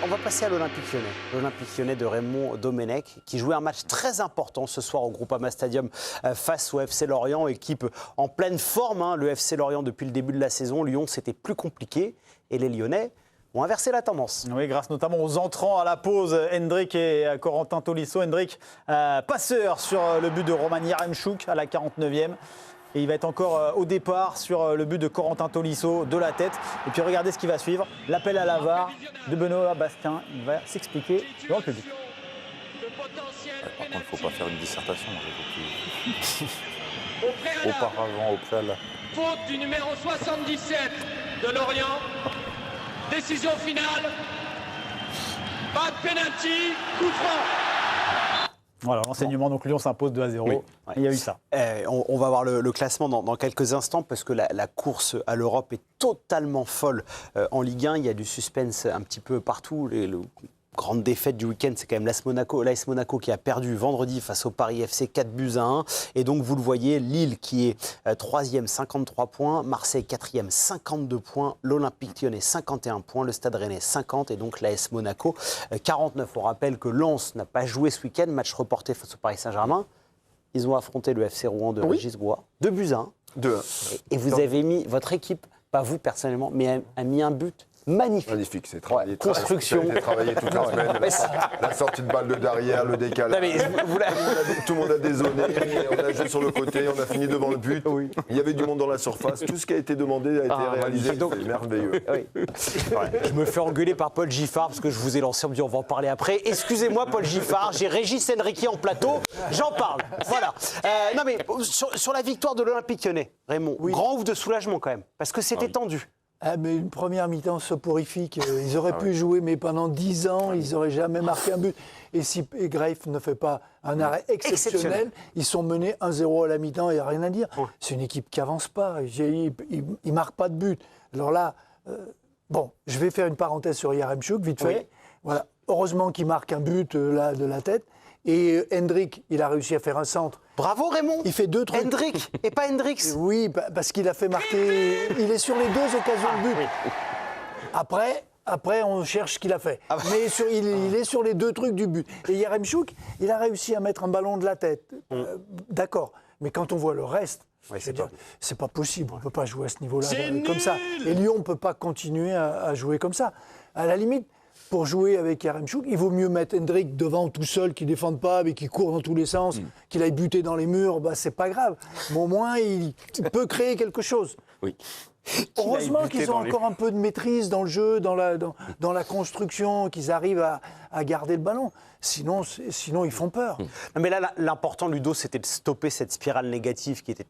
on va passer à l'Olympique Lyonnais. L'Olympique Lyonnais de Raymond Domenech qui jouait un match très important ce soir au Groupama Stadium face au FC Lorient. Équipe en pleine forme, le FC Lorient depuis le début de la saison. Lyon, c'était plus compliqué et les Lyonnais ont inversé la tendance. Oui, grâce notamment aux entrants à la pause, Hendrick et Corentin Tolisso. Hendrick, passeur sur le but de Roman Yaremchuk à la 49e. Et il va être encore au départ sur le but de Corentin Tolisso de la tête. Et puis regardez ce qui va suivre. L'appel à la VAR de Benoît Bastien. Il va s'expliquer devant le public. Par contre, il ne faut pas faire une dissertation. Auparavant, au préalable. Faute du numéro 77 de Lorient. Décision finale. Pas de pénalty. Coup franc. Voilà, l'enseignement, donc Lyon s'impose 2-0. Oui. Il y a eu ça. On va voir le classement dans quelques instants parce que la course à l'Europe est totalement folle en Ligue 1. Il y a du suspense un petit peu partout. Grande défaite du week-end, c'est quand même l'AS Monaco qui a perdu vendredi face au Paris FC 4-1. Et donc, vous le voyez, Lille qui est 3e, 53 points. Marseille 4e, 52 points. L'Olympique Lyonnais, 51 points. Le Stade Rennais, 50. Et donc, l'AS Monaco, 49. On rappelle que Lens n'a pas joué ce week-end. Match reporté face au Paris Saint-Germain. Ils ont affronté le FC Rouen de Régis Goua. 2-1. 2-1. Et vous avez mis, votre équipe, pas vous personnellement, mais a mis un but magnifique. Magnifique, c'est travaillé. Construction. Ça a été travaillé toute la semaine. La sortie de balle de derrière, le décalage. Tout le monde a dézonné, on a joué sur le côté, on a fini devant le but. Oui. Il y avait du monde dans la surface. Tout ce qui a été demandé a été réalisé. C'est merveilleux. Oui. Je me fais engueuler par Paul Giffard parce que je vous ai lancé, on me dit on va en parler après. Excusez-moi Paul Giffard, j'ai Régis Henriquet en plateau, j'en parle. Voilà. Non mais sur la victoire de l'Olympique Lyonnais, Raymond, grand ouf de soulagement quand même, parce que c'était tendu. Ah, mais une première mi-temps soporifique. Ils auraient pu jouer, mais pendant 10 ans, ils n'auraient jamais marqué un but. Et si Greif ne fait pas un arrêt exceptionnel, ils sont menés 1-0 à la mi-temps, il n'y a rien à dire. C'est une équipe qui n'avance pas. Ils ne marquent pas de but. Alors là, je vais faire une parenthèse sur Yaremchuk, vite fait. Oui. Voilà. Heureusement qu'il marque un but de la tête. Et Hendrick, il a réussi à faire un centre. Bravo Raymond. Il fait 2 trucs. Hendrick et pas Hendrix. Oui, parce qu'il a fait marquer. Il est sur les 2 occasions de but. Après, on cherche ce qu'il a fait. Mais il est sur les 2 trucs du but. Et Yaremchuk, il a réussi à mettre un ballon de la tête. D'accord. Mais quand on voit le reste, c'est pas possible. On ne peut pas jouer à ce niveau-là comme ça. Et Lyon ne peut pas continuer à jouer comme ça. À la limite, pour jouer avec Yaremchuk, il vaut mieux mettre Hendrick devant tout seul, qui ne défende pas, mais qui court dans tous les sens, qu'il aille buter dans les murs, c'est pas grave. Mais au moins, il peut créer quelque chose. Oui. Heureusement qu'ils ont encore un peu de maîtrise dans le jeu, dans la construction, qu'ils arrivent à garder le ballon. Sinon, ils font peur. Non, mais là, l'important, Ludo, c'était de stopper cette spirale négative qui était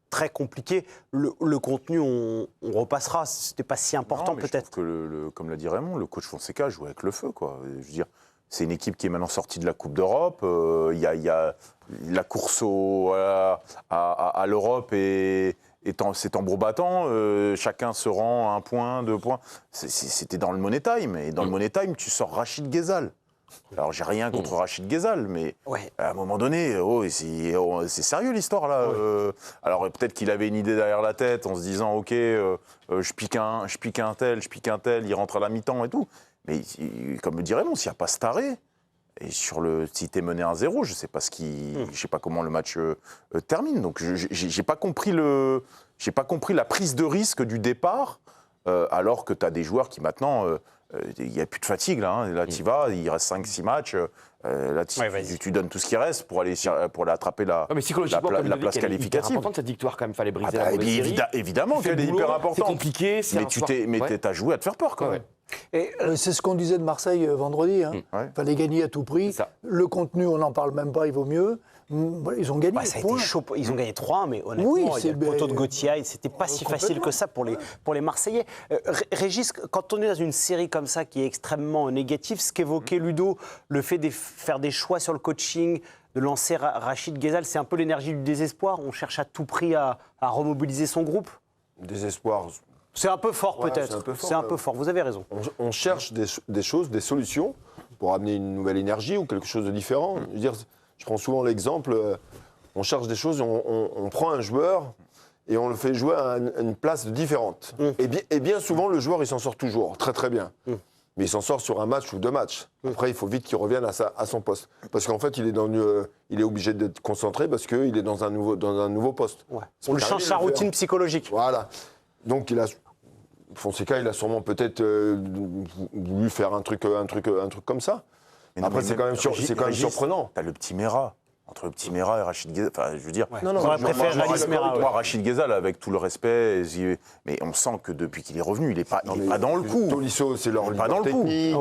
très compliqué. Le contenu, on repassera. C'était pas si important peut-être. Que comme l'a dit Raymond, le coach Fonseca joue avec le feu, quoi. Je veux dire, c'est une équipe qui est maintenant sortie de la Coupe d'Europe. Il y a la course à l'Europe c'est tambour battant. Chacun se rend à 1 point, 2 points. C'était dans le Money Time. Et dans le Money Time, tu sors Rachid Ghezal. Alors, j'ai rien contre Rachid Ghezal, mais à un moment donné, c'est sérieux l'histoire, là. Alors, peut-être qu'il avait une idée derrière la tête en se disant, OK, je pique un tel, il rentre à la mi-temps et tout. Mais comme le dirait Raymond, s'il n'y a pas cet arrêt, et si t'es mené 1-0, je sais pas comment le match termine. Donc, j'ai pas compris la prise de risque du départ, alors que tu as des joueurs qui maintenant... il n'y a plus de fatigue, là. Là, tu y vas, il reste 5-6 matchs. Là, tu donnes tout ce qui reste pour aller attraper la place qualificative. C'est important cette victoire, quand même. Il fallait briser la mauvaise série. Évidemment qu'elle est hyper importante. C'est compliqué. Mais tu as joué à te faire peur, quand même. Et c'est ce qu'on disait de Marseille vendredi. Il fallait gagner à tout prix. Le contenu, on n'en parle même pas, il vaut mieux. Ils ont gagné. Ça a été chaud. Ils ont gagné 3, mais honnêtement, il y a le poteau de Gauthier. C'était pas si facile que ça pour les Marseillais. Régis, quand on est dans une série comme ça qui est extrêmement négative, ce qu'évoquait Ludo, le fait de faire des choix sur le coaching, de lancer Rachid Ghezal, c'est un peu l'énergie du désespoir. On cherche à tout prix à remobiliser son groupe. Désespoir. C'est un peu fort peut-être. C'est un peu fort. Vous avez raison. On cherche des choses, des solutions pour amener une nouvelle énergie ou quelque chose de différent. Je veux dire, je prends souvent l'exemple, on cherche des choses, on prend un joueur et on le fait jouer à une place différente. Et bien souvent, le joueur, il s'en sort toujours, très très bien. mais il s'en sort sur un match ou 2 matchs. Après, il faut vite qu'il revienne à son poste. Parce qu'en fait, il est obligé d'être concentré parce qu'il est dans un nouveau poste. Ouais. On lui change sa routine psychologique. Voilà. Donc, Fonseca, il a sûrement peut-être voulu faire un truc comme ça. Après, c'est quand même surprenant. T'as le petit Mera. Entre le petit Mera et Rachid Gheza, enfin, je veux dire... Ouais. Non, j'aurais préféré Rachid Mera. Moi, Rachid Gheza, là, avec tout le respect, mais on sent que depuis qu'il est revenu, il n'est pas dans le coup. Tolisso, c'est leur leader technique.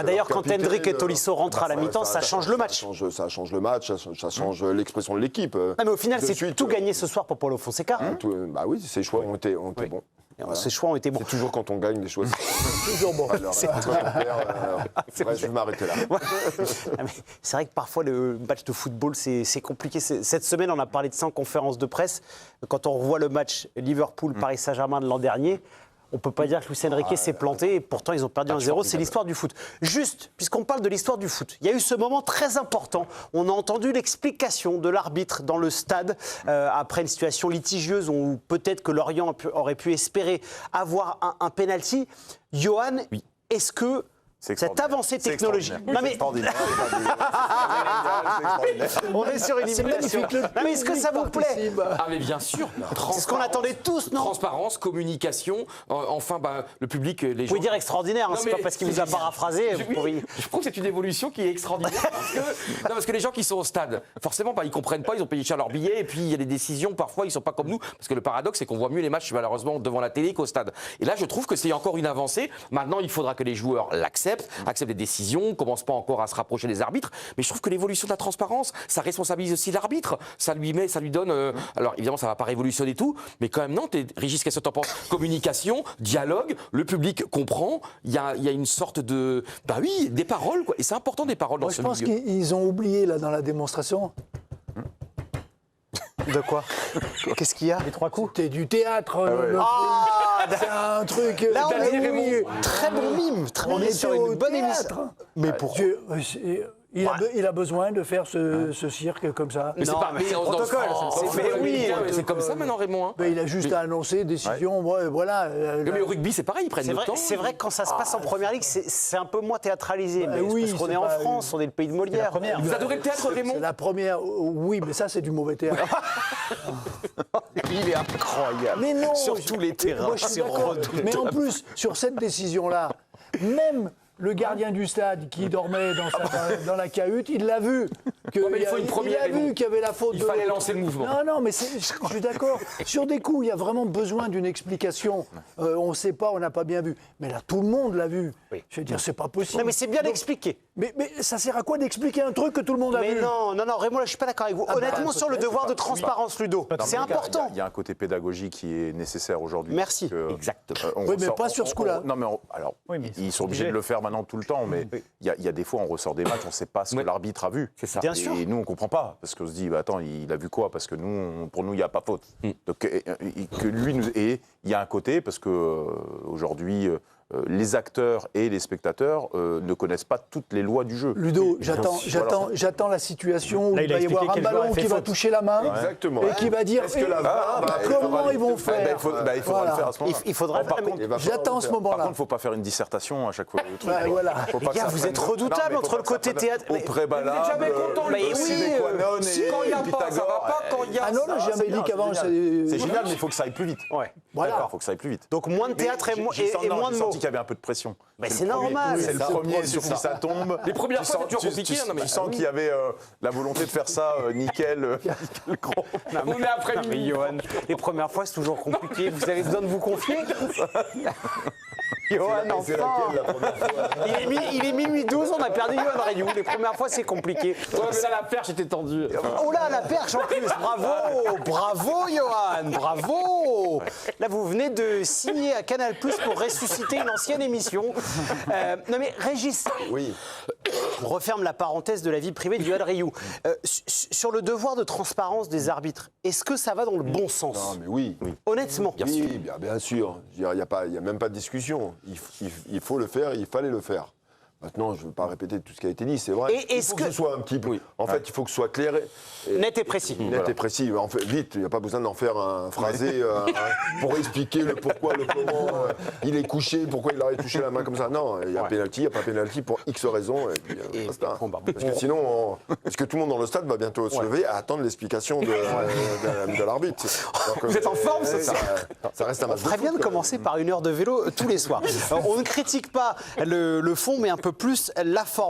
D'ailleurs, quand Hendrick et Tolisso rentrent à la mi-temps, ça change le match. Ça change le match, ça change l'expression de l'équipe. Mais au final, c'est tout gagné ce soir pour Paulo Fonseca. Bah oui, ses choix ont été bons. Voilà. Ces choix ont été bons. C'est toujours quand on gagne des choix. C'est toujours bon. Alors, quand on perd, je vais m'arrêter là. C'est vrai que parfois le match de football, c'est compliqué. Cette semaine, on a parlé de ça en conférence de presse. Quand on revoit le match Liverpool-Paris Saint-Germain de l'an dernier, on ne peut pas dire que Luis Enrique s'est planté et pourtant ils ont perdu 1-0. C'est l'histoire du foot. Juste, puisqu'on parle de l'histoire du foot, il y a eu ce moment très important. On a entendu l'explication de l'arbitre dans le stade après une situation litigieuse où peut-être que Lorient aurait pu espérer avoir un penalty. Johan, est-ce que cette avancée technologique... Non mais... On est sur une élimination. Mais est-ce que ça vous plaît? Ah mais bien sûr. C'est ce qu'on attendait tous, non? Transparence, communication, enfin le public, les gens... Vous pouvez dire extraordinaire, hein, c'est pas parce qu'il vous a paraphrasé. Je trouve que c'est une évolution qui est extraordinaire parce que les gens qui sont au stade, forcément, ils comprennent pas, ils ont payé cher leur billet et puis il y a des décisions, parfois ils sont pas comme nous, parce que le paradoxe c'est qu'on voit mieux les matchs malheureusement devant la télé qu'au stade. Et là je trouve que c'est encore une avancée. Maintenant il faudra que les joueurs l'acceptent, acceptent les décisions, ne commencent pas encore à se rapprocher des arbitres, mais je trouve que l'évolution de la transparence, ça responsabilise aussi l'arbitre, ça lui donne... alors évidemment ça va pas révolutionner tout, mais quand même non, Régis, qu'est-ce que t'en penses? Communication, dialogue, le public comprend, il y a une sorte de... des paroles, quoi, et c'est important des paroles dans ce milieu. Je pense qu'ils ont oublié là dans la démonstration. De quoi? Qu'est-ce qu'il y a? Les 3 coups. C'était du théâtre. C'est un truc. Là, on est très bon mime. On est sur une bonne émission. Mais pourquoi? Il a besoin de faire ce cirque comme ça. Mais c'est pas payé en protocole. C'est comme ça maintenant, Raymond. Il a juste à annoncer décision. Voilà. Mais au rugby, c'est pareil, ils prennent le temps. C'est vrai que quand ça se passe en première ligue, c'est un peu moins théâtralisé. Parce qu'on est en France, on est le pays de Molière. Vous adorez le théâtre, Raymond? C'est la première. Oui, mais ça, c'est du mauvais théâtre. Il est incroyable. Mais non. Sur tous les terrains. Moi, je suis d'accord. Mais en plus, sur cette décision-là, même le gardien du stade qui dormait dans la cahute, il l'a vu. Il faut une première. Il a vu qu'il y avait la faute. Il fallait lancer le mouvement. Non, mais je suis d'accord. Sur des coups, il y a vraiment besoin d'une explication. On ne sait pas, on n'a pas bien vu. Mais là, tout le monde l'a vu. Oui. Je veux dire, c'est pas possible. Non, mais c'est bien expliqué. Mais ça sert à quoi d'expliquer un truc que tout le monde a vu? Mais non, Raymond, là, je suis pas d'accord avec vous. Honnêtement, sur le devoir de transparence, Ludo, c'est important. Il y a un côté pédagogique qui est nécessaire aujourd'hui. Merci. Exactement. Oui, mais pas sur ce coup-là. Non, mais ils sont obligés de le faire maintenant tout le temps. Mais il y a des fois, on ressort des matchs, on ne sait pas ce que l'arbitre a vu. C'est ça. Bien sûr. Et nous, on ne comprend pas. Parce qu'on se dit, attends, il a vu quoi? Parce que pour nous, il n'y a pas faute. Donc, que lui et il y a un côté, parce qu'aujourd'hui, les acteurs et les spectateurs ne connaissent pas toutes les lois du jeu. Ludo, j'attends la situation où il va y avoir un ballon qui va toucher la main et qui va dire comment ils vont faire. Il faudra le faire à ce moment-là. Il faudra. J'attends ce moment-là. Par contre, il ne faut pas faire une dissertation à chaque fois. Les gars, vous êtes redoutables entre le côté théâtre. Au prébalable, jamais content, quand il n'y a pas, ça va pas, quand il y a. Ah non, j'ai jamais dit qu'avant. C'est génial, mais il faut que ça aille plus vite. Voilà. Il faut que ça aille plus vite. Donc moins de théâtre et moins de mots. Qu'il y avait un peu de pression. Mais c'est normal. C'est le premier sur qui ça tombe. Les premières fois, c'est toujours compliqué. Tu sens qu'il y avait la volonté de faire ça nickel gros. Mais après, Johan, les premières fois, c'est toujours compliqué. Vous avez besoin de vous confier? Johan, enfin. Il est minuit 12, on a perdu Johan Rayou. Les premières fois, c'est compliqué. Ouais, mais là, la perche était tendue. Oh là, la perche en plus. Bravo, Johan. Bravo. Là, vous venez de signer à Canal+ pour ressusciter une ancienne émission. Non mais Régis, oui. On referme la parenthèse de la vie privée de Johan Rayou. Sur le devoir de transparence des arbitres, est-ce que ça va dans le bon sens? Non, mais oui. Honnêtement. Bien sûr. Il n'y a même pas de discussion. Il faut le faire, il fallait le faire. Maintenant, je ne veux pas répéter tout ce qui a été dit, c'est vrai. Et Il faut que ce soit un petit peu. En fait, il faut que ce soit clair. Net et précis. Net et précis. En fait, vite, il n'y a pas besoin d'en faire un phrasé pour expliquer le pourquoi, le comment. Il est couché, pourquoi il aurait touché la main comme ça. Non, il y a pénalty, il n'y a pas pénalty pour X raisons. Et basta. Parce que sinon, parce que tout le monde dans le stade va bientôt se lever à attendre l'explication de l'arbitre. Donc, vous êtes en forme ce soir. Ça reste un match. On ferait bien de commencer par 1 heure de vélo tous les soirs. On ne critique pas le fond, mais un peu plus la forme.